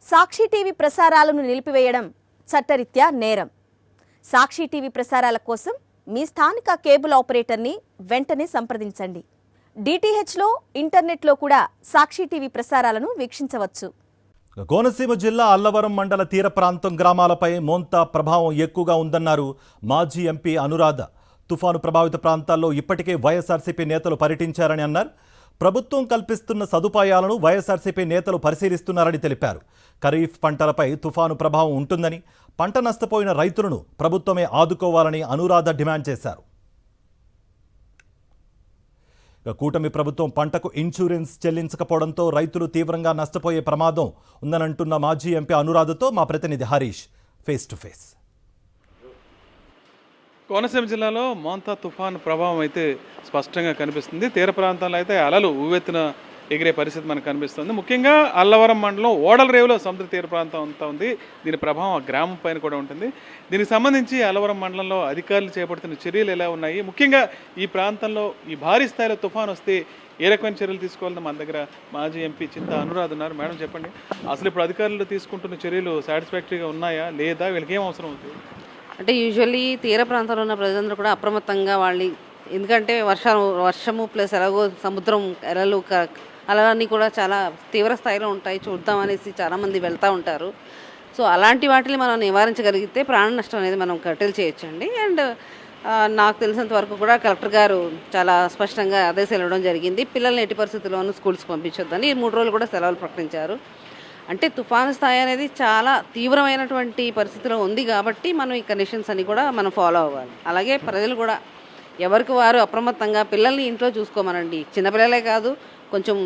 సాక్షి TV ప్రసారాలను నిలిపివేయడం చట్టరీత్యా నేరం. సాక్షి టీవీ ప్రసారాల కోసం మీ స్థానిక కేబుల్ ఆపరేటర్ని వెంటనే సంప్రదించండి. డిటిహెచ్లో, ఇంటర్నెట్లో కూడా సాక్షి టీవీ ప్రసారాలను వీక్షించవచ్చు. కోనసీమ జిల్లా అల్లవరం మండల తీర ప్రాంతం గ్రామాలపై మోంతా ప్రభావం ఎక్కువగా ఉందన్నారు మాజీ ఎంపీ అనురాధ. తుఫాను ప్రభావిత ప్రాంతాల్లో ఇప్పటికే వైఎస్ఆర్సీపీ నేతలు పర్యటించారని అన్నారు. ప్రభుత్వం కల్పిస్తున్న సదుపాయాలను వైఎస్ఆర్సీపీ నేతలు పరిశీలిస్తున్నారని తెలిపారు. ఖరీఫ్ పంటలపై తుఫాను ప్రభావం ఉంటుందని, పంట నష్టపోయిన రైతులను ప్రభుత్వమే ఆదుకోవాలని అనురాధ డిమాండ్ చేశారు. కూటమి ప్రభుత్వం పంటకు ఇన్సూరెన్స్ చెల్లించకపోవడంతో రైతులు తీవ్రంగా నష్టపోయే ప్రమాదం ఉందనంటున్న మాజీ ఎంపీ అనురాధతో మా ప్రతినిధి Harish face to face. Konaseema జిల్లాలో మోంతా తుఫాను ప్రభావం అయితే స్పష్టంగా కనిపిస్తుంది. తీర ప్రాంతాల్లో అయితే అలలు ఉవ్వెత్తున ఎగిరే పరిస్థితి మనకు కనిపిస్తుంది. ముఖ్యంగా అల్లవరం మండలం ఓడల రేవులో సముద్ర తీర ప్రాంతం అంతా ఉంది. దీని ప్రభావం ఆ గ్రామం పైన కూడా ఉంటుంది. దీనికి సంబంధించి అల్లవరం మండలంలో అధికారులు చేపడుతున్న చర్యలు ఎలా ఉన్నాయి, ముఖ్యంగా ఈ ప్రాంతంలో ఈ భారీ స్థాయిలో తుఫాను వస్తే ఏ రకమైన చర్యలు తీసుకోవాలని మన దగ్గర మాజీ ఎంపీ చింతా అనురాధ ఉన్నారు. మేడం చెప్పండి, అసలు ఇప్పుడు అధికారులు తీసుకుంటున్న చర్యలు సాటిస్ఫాక్టరీగా ఉన్నాయా లేదా, వీళ్ళకి ఏం అవసరం అవుతుంది? అంటే యూజువల్లీ తీర ప్రాంతంలో ఉన్న ప్రజలందరూ కూడా అప్రమత్తంగా వాళ్ళు, ఎందుకంటే వర్షము ప్లస్ ఎలాగో సముద్రం ఎలలు అలన్నీ కూడా చాలా తీవ్ర స్థాయిలో ఉంటాయి, చూద్దాం అనేసి చాలామంది వెళ్తూ ఉంటారు. సో అలాంటి వాటిని మనం నివారించగలిగితే ప్రాణ నష్టం అనేది మనం కట్టెలు చేయొచ్చండి. అండ్ నాకు తెలిసినంత వరకు కూడా కలెక్టర్ గారు చాలా స్పష్టంగా ఆదేశాలు ఇవ్వడం జరిగింది. పిల్లల్ని ఎట్టి పరిస్థితుల్లోనూ స్కూల్స్కి పంపించొద్దని 3 రోజులు కూడా సెలవులు ప్రకటించారు. అంటే తుఫాను స్థాయి అనేది చాలా తీవ్రమైనటువంటి పరిస్థితిలో ఉంది కాబట్టి మనం ఈ కండిషన్స్ అన్ని కూడా మనం ఫాలో అవ్వాలి. అలాగే ప్రజలు కూడా ఎవరికి వారు అప్రమత్తంగా పిల్లల్ని ఇంట్లో చూసుకోమనండి. చిన్నపిల్లలే కాదు, కొంచెం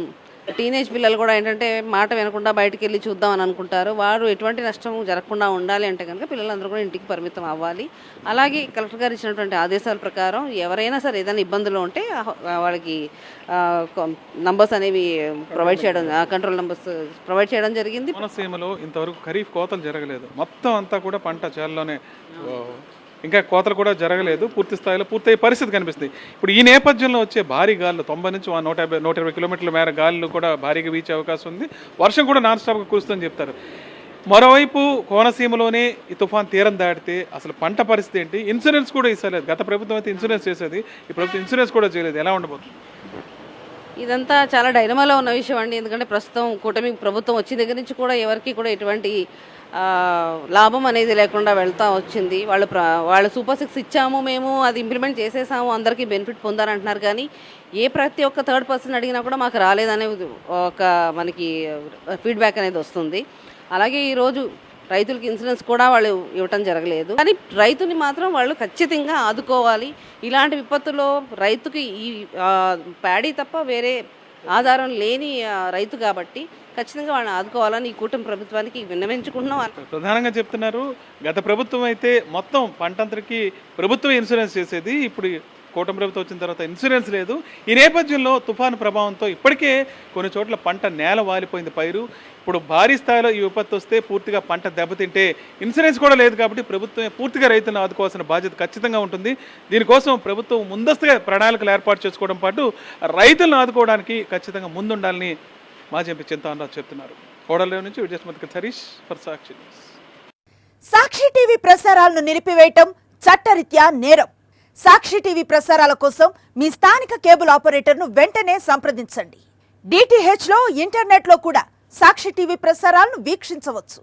టీనేజ్ పిల్లలు కూడా ఏంటంటే మాట వినకుండా బయటికి వెళ్ళి చూద్దామని అనుకుంటారు. వారు ఎటువంటి నష్టం జరగకుండా ఉండాలి అంటే కనుక పిల్లలందరూ కూడా ఇంటికి పరిమితం అవ్వాలి. అలాగే కలెక్టర్ గారు ఇచ్చినటువంటి ఆదేశాల ప్రకారం ఎవరైనా సరే ఏదైనా ఇబ్బందులు ఉంటే వాళ్ళకి నంబర్స్ అనేవి ప్రొవైడ్ చేయడం, కంట్రోల్ నంబర్స్ ప్రొవైడ్ చేయడం జరిగింది. కోనసీమలో ఇంతవరకు ఖరీఫ్ కోతలు జరగలేదు. మొత్తం అంతా కూడా పంట చేలలోనే, ఇంకా కోతలు కూడా జరగలేదు. పూర్తి స్థాయిలో పూర్తయ్యే పరిస్థితి కనిపిస్తుంది. ఇప్పుడు ఈ నేపథ్యంలో వచ్చే భారీ గాలులు 90 నుంచి 150 కిలోమీటర్ల మేర గాలులు కూడా భారీగా వీచే అవకాశం ఉంది. వర్షం కూడా నాన్ స్టాప్గా కురుస్తుందని చెప్తారు. మరోవైపు కోనసీమలోనే ఈ తుఫాన్ తీరం దాటితే అసలు పంట పరిస్థితి ఏంటి? ఇన్సూరెన్స్ కూడా ఇస్తలేదు. గత ప్రభుత్వం అయితే ఇన్సూరెన్స్ చేసేది, ఈ ప్రభుత్వం ఇన్సూరెన్స్ కూడా చేయలేదు. ఎలా ఉండబోతుంది? ఇదంతా చాలా డైనమాలో ఉన్న విషయం అండి. ఎందుకంటే ప్రస్తుతం కూటమి ప్రభుత్వం వచ్చిన దగ్గర నుంచి కూడా ఎవరికి కూడా ఎటువంటి లాభం అనేది లేకుండా వెళ్తూ వచ్చింది. వాళ్ళు సూపర్ 6 ఇచ్చాము, మేము అది ఇంప్లిమెంట్ చేసేసాము, అందరికీ బెనిఫిట్ పొందారంటున్నారు. కానీ ప్రతి ఒక్క థర్డ్ పర్సన్ అడిగినా కూడా మాకు రాలేదనే ఒక మనకి ఫీడ్బ్యాక్ అనేది వస్తుంది. అలాగే ఈరోజు రైతులకి ఇన్సూరెన్స్ కూడా వాళ్ళు ఇవ్వటం జరగలేదు. కానీ రైతుని మాత్రం వాళ్ళు ఖచ్చితంగా ఆదుకోవాలి. ఇలాంటి విపత్తులో రైతుకి ఈ ప్యాడీ తప్ప వేరే ఆధారం లేని రైతు కాబట్టి ఖచ్చితంగా వాళ్ళని ఆదుకోవాలని ఈ కూటమి ప్రభుత్వానికి విన్నవించుకుంటున్నాం. ప్రధానంగా చెప్తున్నారు, గత ప్రభుత్వం అయితే మొత్తం పంటంతరికి ప్రభుత్వం ఇన్సూరెన్స్ చేసేది. ఇప్పుడు కూటమి ప్రభుత్వం వచ్చిన తర్వాత ఇన్సూరెన్స్ లేదు. ఈ నేపథ్యంలో తుఫాను ప్రభావంతో ఇప్పటికే కొన్ని చోట్ల పంట నేల వాలిపోయింది పైరు. ఇప్పుడు భారీ స్థాయిలో ఈ విపత్తు వస్తే పూర్తిగా పంట దెబ్బతింటే ఇన్సూరెన్స్ కూడా లేదు కాబట్టి ప్రభుత్వమే పూర్తిగా రైతులను ఆదుకోవాల్సిన బాధ్యత ఖచ్చితంగా ఉంటుంది. దీనికోసం ప్రభుత్వం ముందస్తుగా ప్రణాళికలు ఏర్పాటు చేసుకోవడం పాటు రైతులను ఆదుకోవడానికి ఖచ్చితంగా ముందుండాలని మాజీ ఎంపీ చింతా అనురాధ చెప్తున్నారు. ఓడల నుంచి విజయస్మతికి Harish for Sakshi news. Sakshi TV ప్రసారాలను నిలిపివేయటం చట్టరీత్యా నేరం. సాక్షి టీవీ ప్రసారాల కోసం మీ స్థానిక కేబుల్ ఆపరేటర్ను వెంటనే సంప్రదించండి. డిటిహెచ్లో, ఇంటర్నెట్లో కూడా సాక్షి టీవీ ప్రసారాలను వీక్షించవచ్చు.